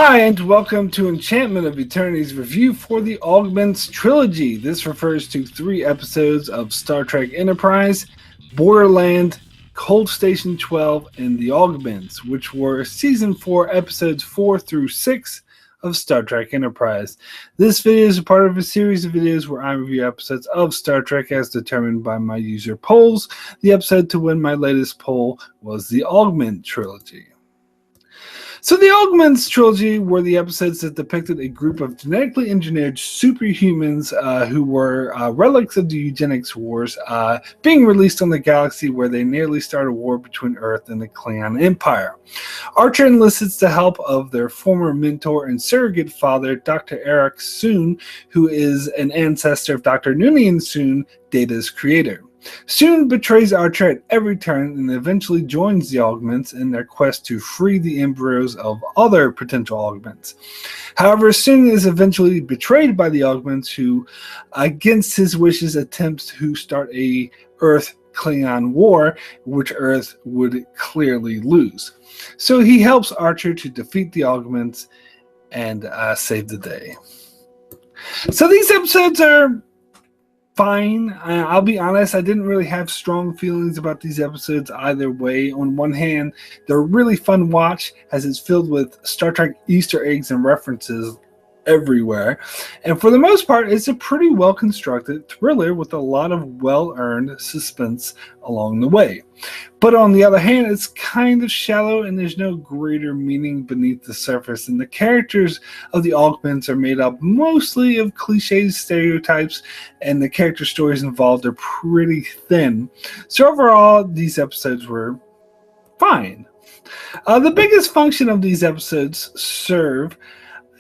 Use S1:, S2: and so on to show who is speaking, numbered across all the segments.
S1: Hi, and welcome to Enchantment of Eternity's review for the Augments Trilogy. This refers to 3 episodes of Star Trek Enterprise, Borderlands, Cold Station 12, and the Augments, which were Season 4, Episodes 4 through 6 of Star Trek Enterprise. This video is a part of a series of videos where I review episodes of Star Trek as determined by my user polls. The episode to win my latest poll was the Augment Trilogy. So the Augments Trilogy were the episodes that depicted a group of genetically engineered superhumans who were relics of the eugenics wars being released on the galaxy where they nearly start a war between Earth and the Klingon Empire. Archer enlists the help of their former mentor and surrogate father, Dr. Erickson, who is an ancestor of Dr. Noonien Soon, Data's creator. Soon betrays Archer at every turn and eventually joins the Augments in their quest to free the embryos of other potential Augments. However, Soon is eventually betrayed by the Augments who, against his wishes, attempts to start a Earth-Klingon war, which Earth would clearly lose. So he helps Archer to defeat the Augments and save the day. So these episodes are fine. I'll be honest, I didn't really have strong feelings about these episodes either way. On one hand, they're a really fun watch as it's filled with Star Trek Easter eggs and references everywhere. And for the most part, it's a pretty well-constructed thriller with a lot of well-earned suspense along the way. But on the other hand, it's kind of shallow and there's no greater meaning beneath the surface. And the characters of the Augments are made up mostly of cliches, stereotypes, and the character stories involved are pretty thin. So overall, these episodes were fine. The biggest function of these episodes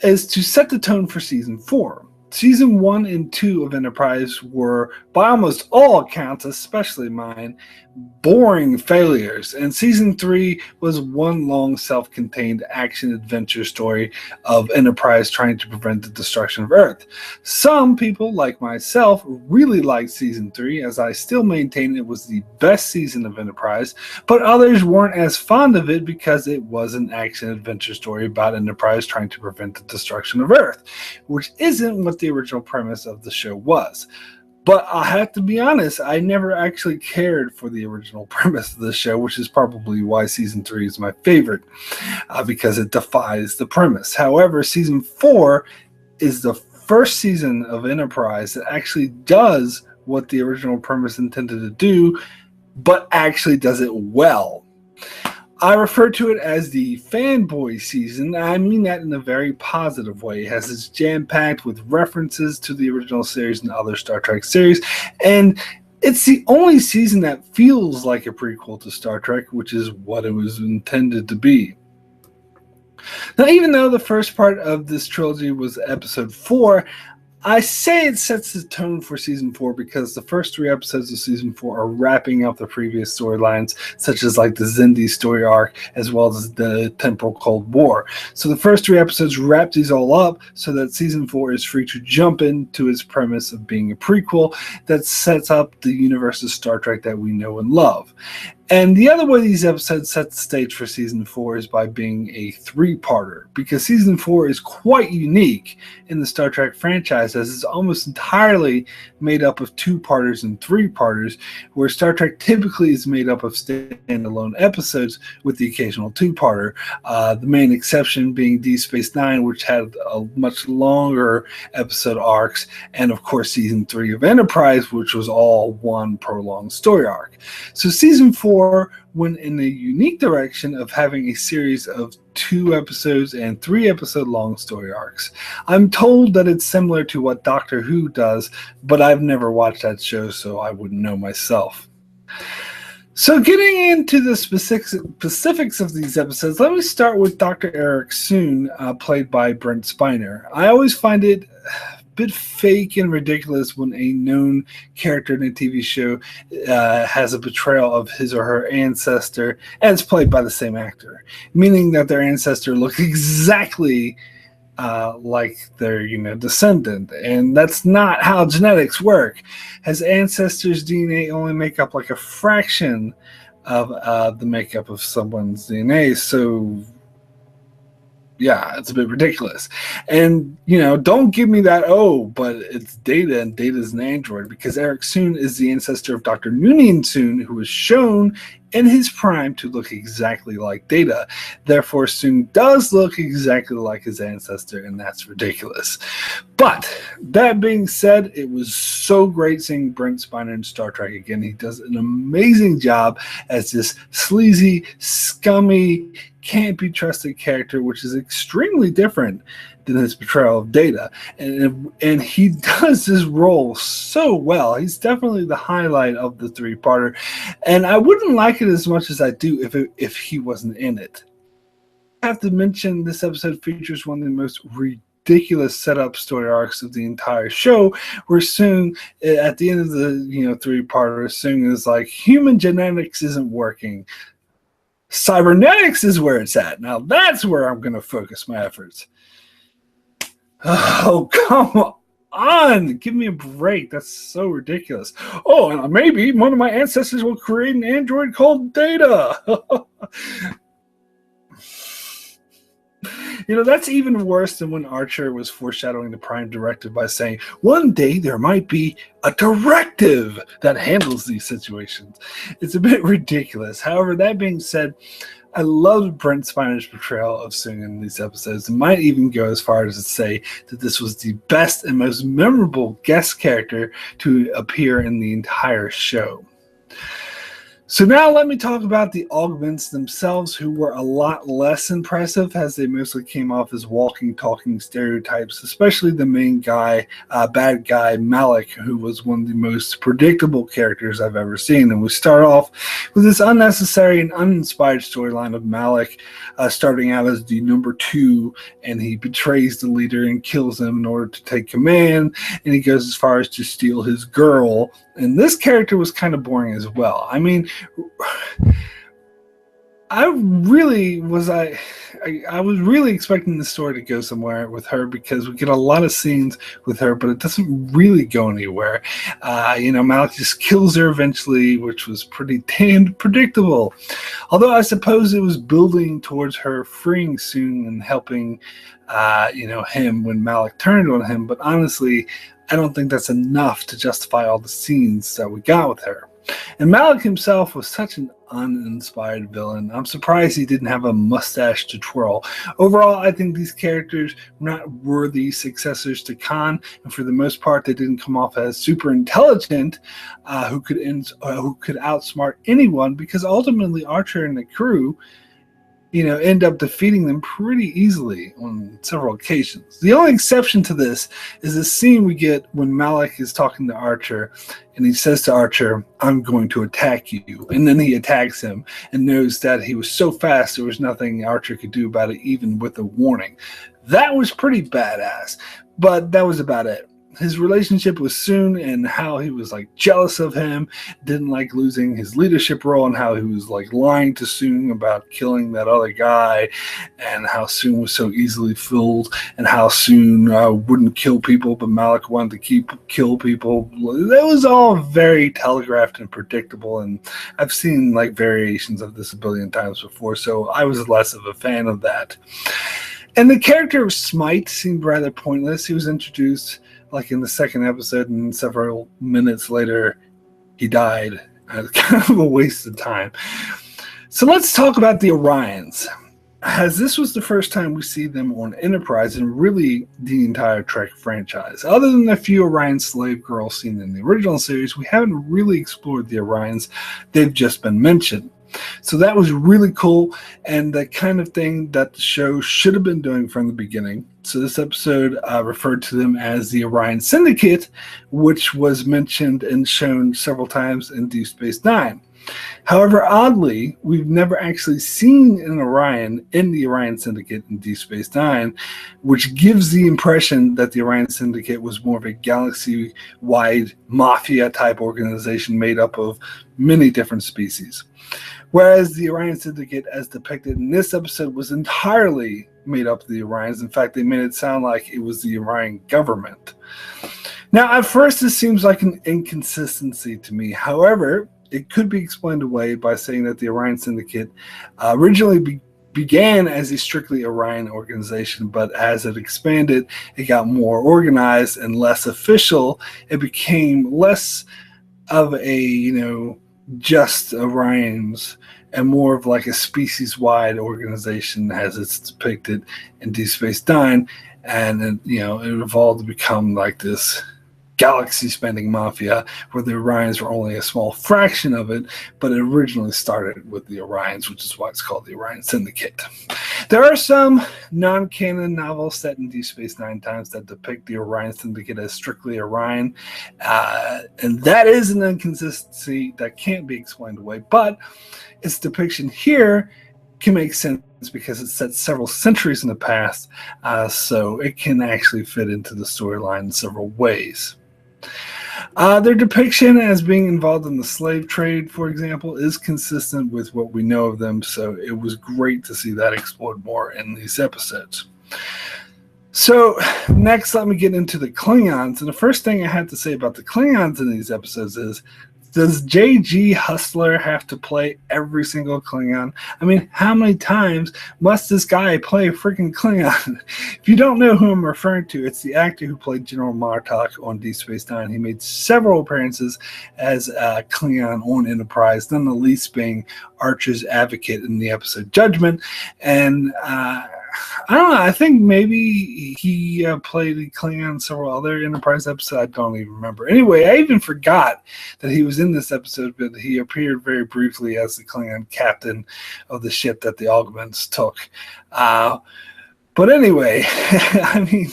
S1: is to set the tone for Season 4. Season 1 and 2 of Enterprise were, by almost all accounts, especially mine, boring failures, and Season 3 was one long self-contained action-adventure story of Enterprise trying to prevent the destruction of Earth. Some people, like myself, really liked Season 3, as I still maintain it was the best season of Enterprise, but others weren't as fond of it because it was an action-adventure story about Enterprise trying to prevent the destruction of Earth, which isn't what the original premise of the show was. But I have to be honest, I never actually cared for the original premise of the show, which is probably why Season 3 is my favorite, because it defies the premise. However, Season 4 is the first season of Enterprise that actually does what the original premise intended to do, but actually does it well. I refer to it as the Fanboy season. I mean that in a very positive way. It has it's jam-packed with references to the original series and other Star Trek series, and it's the only season that feels like a prequel to Star Trek, which is what it was intended to be. Now, even though the first part of this trilogy was Episode 4, I say it sets the tone for Season 4 because the first 3 episodes of Season 4 are wrapping up the previous storylines, such as like the Xindi story arc, as well as the Temporal Cold War. So the first 3 episodes wrap these all up so that Season 4 is free to jump into its premise of being a prequel that sets up the universe of Star Trek that we know and love. And the other way these episodes set the stage for Season 4 is by being a 3-parter, because Season 4 is quite unique in the Star Trek franchise, as it's almost entirely made up of 2-parters and 3-parters, where Star Trek typically is made up of standalone episodes with the occasional 2-parter, the main exception being Deep Space Nine, which had a much longer episode arcs, and of course Season 3 of Enterprise, which was all one prolonged story arc. So Season 4 went in a unique direction of having a series of 2 episodes and 3 episode long story arcs. I'm told that it's similar to what Doctor Who does, but I've never watched that show, so I wouldn't know myself. So getting into the specifics of these episodes, let me start with Dr. Erickson, played by Brent Spiner. I always find it bit fake and ridiculous when a known character in a TV show has a betrayal of his or her ancestor and it's played by the same actor, meaning that their ancestor looks exactly like their descendant, and that's not how genetics work. As ancestors' DNA only make up like a fraction of the makeup of someone's DNA, so Yeah, it's a bit ridiculous. And, don't give me that, oh, but it's Data and Data's an android, because Erickson is the ancestor of Dr. Noonien Soon, who was shown in his prime to look exactly like Data. Therefore, Soon does look exactly like his ancestor, and that's ridiculous. But that being said, it was so great seeing Brent Spiner in Star Trek again. He does an amazing job as this sleazy, scummy, can't be trusted character, which is extremely different than his portrayal of Data, and he does his role so well. He's definitely the highlight of the three-parter, and I wouldn't like it as much as I do if he wasn't in it. I have to mention this episode features one of the most ridiculous setup story arcs of the entire show, where Soong, at the end of the three-parter, Soong is like, human genetics isn't working. Cybernetics is where it's at. Now that's where I'm going to focus my efforts. Oh, come on. Give me a break. That's so ridiculous. Oh, and maybe one of my ancestors will create an android called Data. That's even worse than when Archer was foreshadowing the Prime Directive by saying, one day there might be a directive that handles these situations. It's a bit ridiculous. However, that being said, I loved Brent Spiner's portrayal of Soong in these episodes, and might even go as far as to say that this was the best and most memorable guest character to appear in the entire show. So now let me talk about the Augments themselves, who were a lot less impressive, as they mostly came off as walking, talking stereotypes, especially the main guy, bad guy, Malik, who was one of the most predictable characters I've ever seen. And we start off with this unnecessary and uninspired storyline of Malik starting out as the number 2, and he betrays the leader and kills him in order to take command, and he goes as far as to steal his girl. And this character was kind of boring as well. I mean, I was really expecting the story to go somewhere with her, because we get a lot of scenes with her, but it doesn't really go anywhere. Malik just kills her eventually, which was pretty damn predictable. Although I suppose it was building towards her freeing Soong and helping, him when Malik turned on him. But honestly, I don't think that's enough to justify all the scenes that we got with her. And Malik himself was such an uninspired villain. I'm surprised he didn't have a mustache to twirl. Overall, I think these characters were not worthy successors to Khan, and for the most part, they didn't come off as super intelligent, who could outsmart anyone, because ultimately Archer and the crew end up defeating them pretty easily on several occasions. The only exception to this is the scene we get when Malik is talking to Archer, and he says to Archer, "I'm going to attack you." And then he attacks him and knows that he was so fast there was nothing Archer could do about it, even with a warning. That was pretty badass, but that was about it. His relationship with Soong and how he was jealous of him, didn't like losing his leadership role, and how he was lying to Soong about killing that other guy, and how Soong was so easily fooled, and how Soong wouldn't kill people, but Malik wanted to kill people. That was all very telegraphed and predictable, and I've seen variations of this a billion times before, so I was less of a fan of that. And the character of Smite seemed rather pointless. He was introduced in the second episode, and several minutes later he died. Kind of a waste of time. So let's talk about the Orions, as this was the first time we see them on Enterprise, and really the entire Trek franchise. Other than a few Orion slave girls seen in the original series, we haven't really explored the Orions. They've just been mentioned. So that was really cool, and the kind of thing that the show should have been doing from the beginning. So this episode referred to them as the Orion Syndicate, which was mentioned and shown several times in Deep Space Nine. However, oddly, we've never actually seen an Orion in the Orion Syndicate in Deep Space Nine, which gives the impression that the Orion Syndicate was more of a galaxy-wide mafia-type organization made up of many different species. Whereas the Orion Syndicate, as depicted in this episode, was entirely made up of the Orions. In fact, they made it sound like it was the Orion government. Now, at first, this seems like an inconsistency to me. However, it could be explained away by saying that the Orion Syndicate originally began as a strictly Orion organization, but as it expanded, it got more organized and less official. It became less of a, just Orions and more of like a species-wide organization as it's depicted in Deep Space Nine. And it evolved to become like this galaxy-spanning mafia, where the Orions were only a small fraction of it, but it originally started with the Orions, which is why it's called the Orion Syndicate. There are some non-canon novels set in Deep Space Nine times that depict the Orion Syndicate as strictly Orion, and that is an inconsistency that can't be explained away, but its depiction here can make sense because it's set several centuries in the past, so it can actually fit into the storyline in several ways. Their depiction as being involved in the slave trade, for example, is consistent with what we know of them, so it was great to see that explored more in these episodes. So next, let me get into the Klingons, and the first thing I have to say about the Klingons in these episodes is, does J.G. Hustler have to play every single Klingon? I mean, how many times must this guy play a freaking Klingon? If you don't know who I'm referring to, it's the actor who played General Martok on Deep Space Nine. He made several appearances as a Klingon on Enterprise, none the least being Archer's advocate in the episode Judgment. And I don't know, I think maybe he played Klingon in several other Enterprise episodes. I don't even remember. Anyway, I even forgot that he was in this episode, but he appeared very briefly as the Klingon captain of the ship that the Augments took. But anyway, I mean,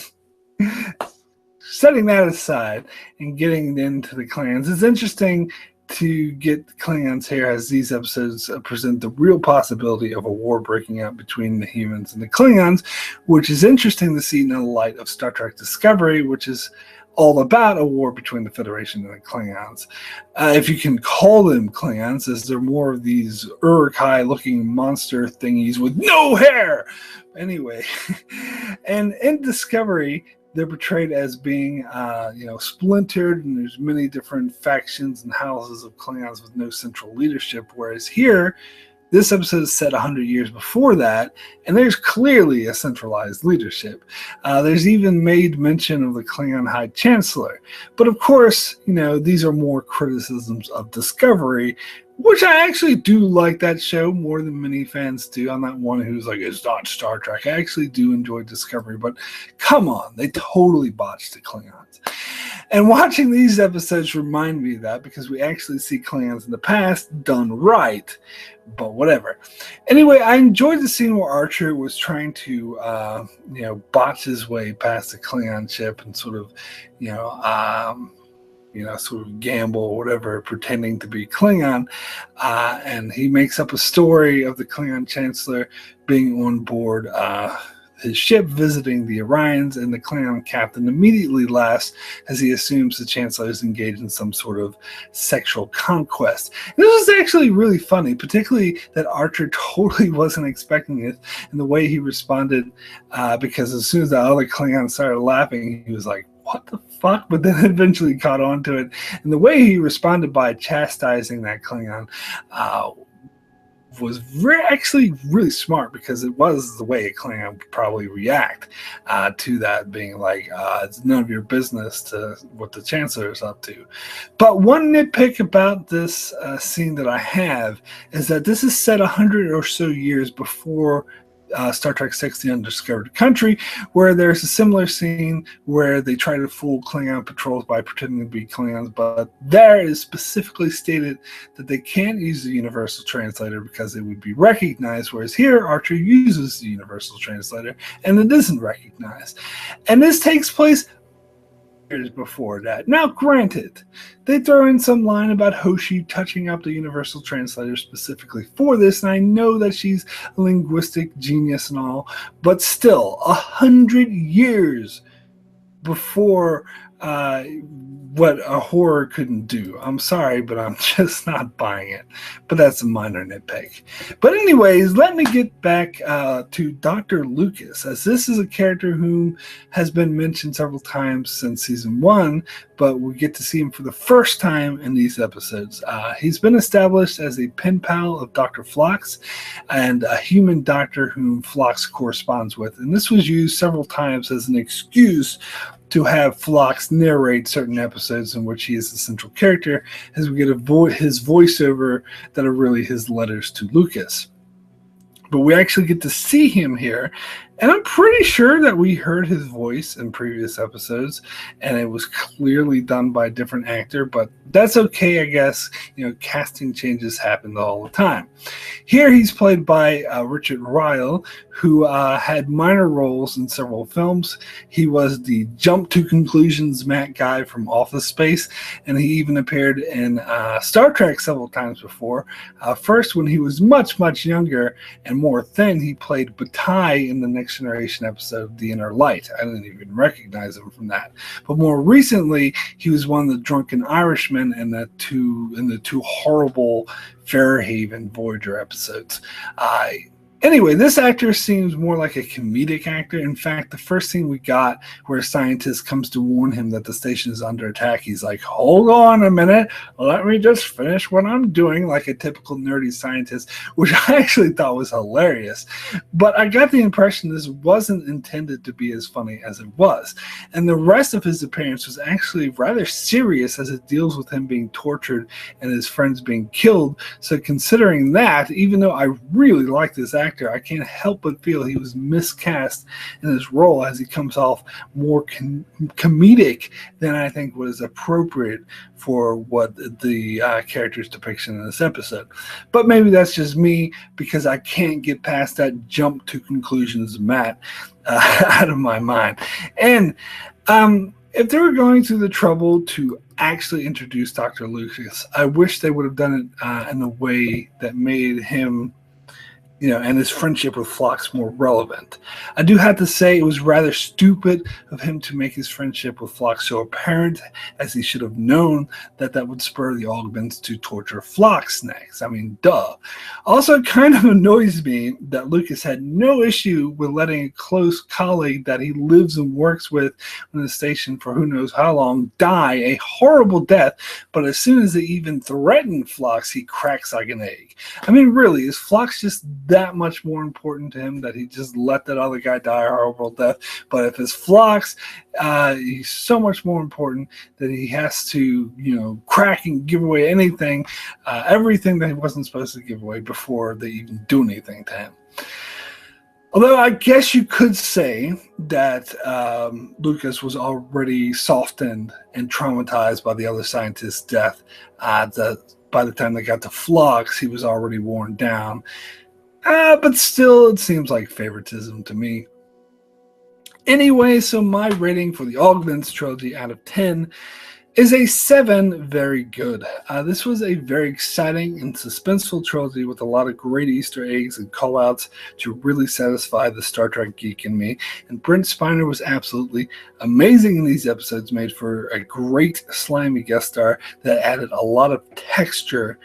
S1: setting that aside and getting into the Klingons, it's interesting to get the Klingons here as these episodes present the real possibility of a war breaking out between the humans and the Klingons, which is interesting to see in the light of Star Trek Discovery, which is all about a war between the Federation and the Klingons. If you can call them Klingons, as they're more of these Uruk-hai-looking monster thingies with no hair. Anyway, and in Discovery, they're portrayed as being, splintered, and there's many different factions and houses of Klingons with no central leadership. Whereas here, this episode is set 100 years before that, and there's clearly a centralized leadership. There's even made mention of the Klingon High Chancellor. But of course, these are more criticisms of Discovery, which I actually do like that show more than many fans do. I'm not one who's like, it's not Star Trek. I actually do enjoy Discovery, but come on, they totally botched the Klingons. And watching these episodes remind me of that, because we actually see Klingons in the past done right, but whatever. Anyway, I enjoyed the scene where Archer was trying to, botch his way past the Klingon ship and sort of, sort of gamble or whatever, pretending to be Klingon. And he makes up a story of the Klingon Chancellor being on board his ship visiting the Orions, and the Klingon captain immediately laughs as he assumes the Chancellor is engaged in some sort of sexual conquest. And this was actually really funny, particularly that Archer totally wasn't expecting it, and the way he responded, because as soon as the other Klingon started laughing, he was like, what the fuck? But then eventually caught on to it. And the way he responded by chastising that Klingon was actually really smart, because it was the way a Klingon would probably react to that, being like, it's none of your business to what the Chancellor is up to. But one nitpick about this scene that I have is that this is set 100 or so years before Star Trek VI: The Undiscovered Country, where there's a similar scene where they try to fool Klingon patrols by pretending to be Klingons, but there is specifically stated that they can't use the Universal Translator because it would be recognized, whereas here Archer uses the Universal Translator and it isn't recognized. And this takes place years before that. Now, granted, they throw in some line about Hoshi touching up the Universal Translator specifically for this, and I know that she's a linguistic genius and all, but still, 100 years before what a horror couldn't do. I'm sorry, but I'm just not buying it. But that's a minor nitpick. But anyways, let me get back to Dr. Lucas, as this is a character who has been mentioned several times since season 1, but we get to see him for the first time in these episodes. He's been established as a pen pal of Dr. Phlox and a human doctor whom Phlox corresponds with. And this was used several times as an excuse to have Phlox narrate certain episodes in which he is the central character, as we get his voiceover that are really his letters to Lucas. But we actually get to see him here, and I'm pretty sure that we heard his voice in previous episodes, and it was clearly done by a different actor, but that's okay, I guess. Casting changes happen all the time. Here he's played by Richard Ryle, who had minor roles in several films. He was the Jump to Conclusions Matt guy from Office Space, and he even appeared in Star Trek several times before. First, when he was much, much younger and more thin, he played Bataille in the Next Generation episode of The Inner Light. I didn't even recognize him from that. But more recently, he was one of the drunken Irishmen in the two horrible Fairhaven Voyager episodes. Anyway, this actor seems more like a comedic actor. In fact, the first scene we got where a scientist comes to warn him that the station is under attack, he's like, hold on a minute, let me just finish what I'm doing, like a typical nerdy scientist, which I actually thought was hilarious. But I got the impression this wasn't intended to be as funny as it was. And the rest of his appearance was actually rather serious, as it deals with him being tortured and his friends being killed. So considering that, even though I really like this actor, I can't help but feel he was miscast in his role, as he comes off more comedic than I think was appropriate for what the character's depiction in this episode. But maybe that's just me, because I can't get past that jump to conclusions Matt out of my mind. And if they were going through the trouble to actually introduce Dr. Lucas, I wish they would have done it in a way that made him and his friendship with Phlox more relevant. I do have to say it was rather stupid of him to make his friendship with Phlox so apparent, as he should have known that would spur the Augments to torture Phlox next. I mean, duh. Also, it kind of annoys me that Lucas had no issue with letting a close colleague that he lives and works with on the station for who knows how long die a horrible death, but as soon as they even threaten Phlox, he cracks like an egg. I mean, really, is Phlox just that much more important to him that he just let that other guy die a horrible death? But if it's Phlox, he's so much more important that he has to, crack and give away everything that he wasn't supposed to give away before they even do anything to him. Although I guess you could say that Lucas was already softened and traumatized by the other scientist's death. By the time they got to Phlox, he was already worn down. But still, it seems like favoritism to me. Anyway, so my rating for the Augments Trilogy out of 10 is a 7, very good. This was a very exciting and suspenseful trilogy with a lot of great Easter eggs and callouts to really satisfy the Star Trek geek in me. And Brent Spiner was absolutely amazing in these episodes, made for a great slimy guest star that added a lot of texture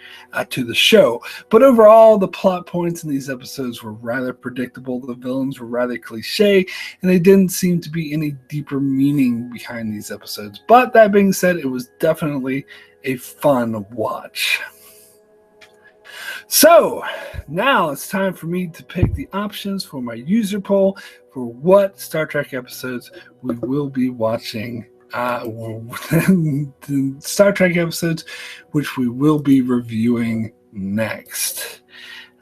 S1: to the show. But overall, the plot points in these episodes were rather predictable. The villains were rather cliche, and they didn't seem to be any deeper meaning behind these episodes. But that being said, it was definitely a fun watch. So now it's time for me to pick the options for my user poll for what Star Trek episodes we will be watching. The Star Trek episodes which we will be reviewing next.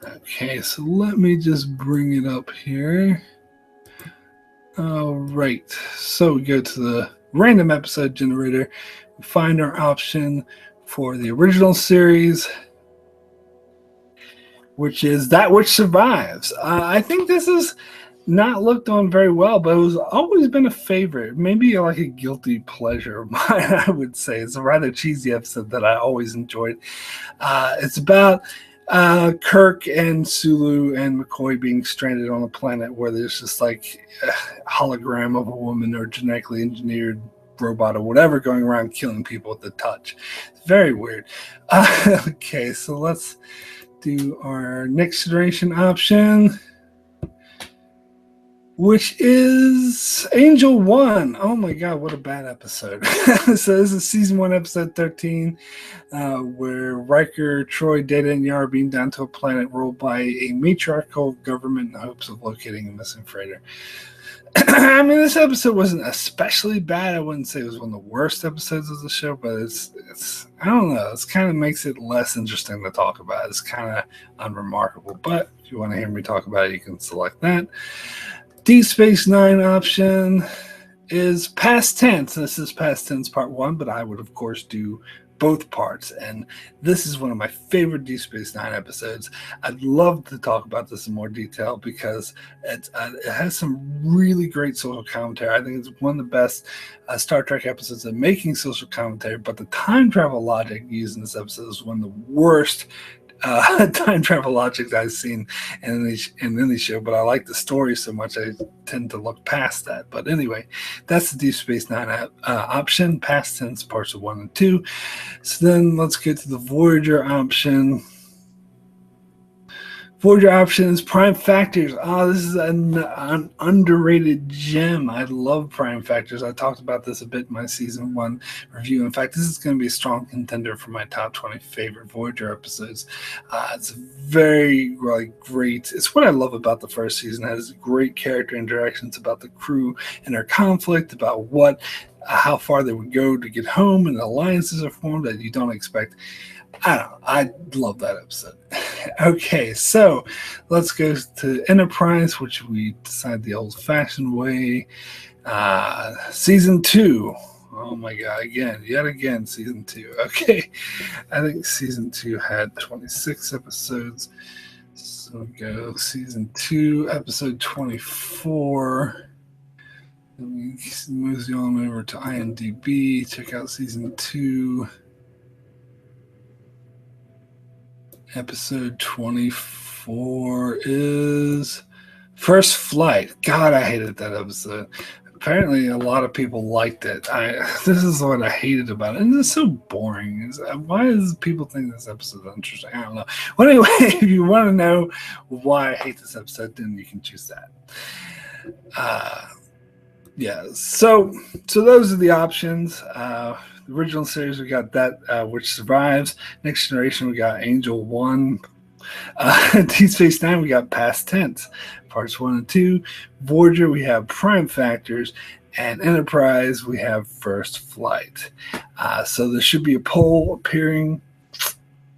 S1: Okay, so let me just bring it up here. All right, so we go to the random episode generator. We find our option for the original series, which is That Which Survives. I think this is not looked on very well, but it was always been a favorite. Maybe like a guilty pleasure of mine, I would say. It's a rather cheesy episode that I always enjoyed. It's about Kirk and Sulu and McCoy being stranded on a planet where there's just like a hologram of a woman or genetically engineered robot or whatever going around killing people with the touch. It's very weird. Okay, so let's do our next generation option, which is Angel 1. Oh my god, what a bad episode. So this is season 1, episode 13, where Riker, Troy, Data, and Yar are being down to a planet ruled by a matriarchal government in the hopes of locating a missing freighter. I mean, this episode wasn't especially bad. I wouldn't say it was one of the worst episodes of the show, but it's I don't know. It kind of makes it less interesting to talk about. It's kind of unremarkable. But if you want to hear me talk about it, you can select that. Deep Space Nine option is past tense. This is past tense part 1, but I would, of course, do both parts. And this is one of my favorite Deep Space Nine episodes. I'd love to talk about this in more detail because it has some really great social commentary. I think it's one of the best Star Trek episodes of making social commentary, but the time travel logic used in this episode is one of the worst time travel logics I've seen in any show, but I like the story so much I tend to look past that. But anyway, that's the Deep Space Nine option, past tense parts of 1 and 2. So then let's get to the Voyager option. Voyager options, prime factors. Oh, this is an underrated gem. I love prime factors. I talked about this a bit in my season 1 review. In fact, this is going to be a strong contender for my top 20 favorite Voyager episodes. It's very great. It's what I love about the first season. It has great character interactions about the crew and their conflict, about how far they would go to get home, and alliances are formed that you don't expect. I don't know. I love that episode. Okay, so let's go to Enterprise, which we decided the old-fashioned way. Season 2. Oh my god, yet again, season 2. Okay, I think season 2 had 26 episodes. So we go season 2, episode 24. Let me move you on over to IMDb. Check out season 2. Episode 24 is First Flight. God, I hated that episode. Apparently, a lot of people liked it. This is what I hated about it. And it's so boring. Why does people think this episode is interesting? I don't know. Well, anyway, if you want to know why I hate this episode, then you can choose that. Yeah, so those are the options. The original series, we got that, which survives. Next Generation, we got Angel 1. Deep Space Nine, we got past tense, parts 1 and 2. Voyager, we have prime factors. And Enterprise, we have First Flight. So there should be a poll appearing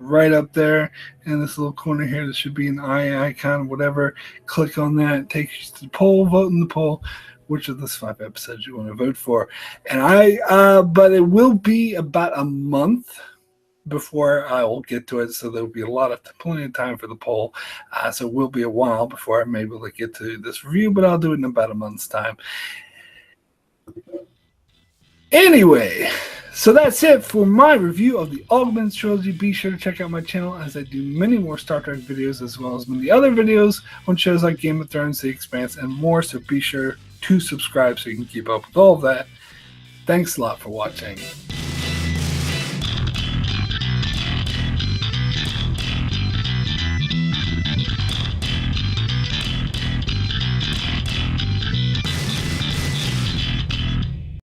S1: right up there in this little corner here. There should be an eye icon, whatever. Click on that. It takes you to the poll. Vote in the poll. Which of those 5 episodes you want to vote for. And but it will be about a month before I will get to it, so there'll be plenty of time for the poll. So it will be a while before I'm able to get to this review, but I'll do it in about a month's time. Anyway, so that's it for my review of the Augments Trilogy. Be sure to check out my channel as I do many more Star Trek videos, as well as many other videos on shows like Game of Thrones, The Expanse, and more. So be sure to subscribe so you can keep up with all of that. Thanks a lot for watching.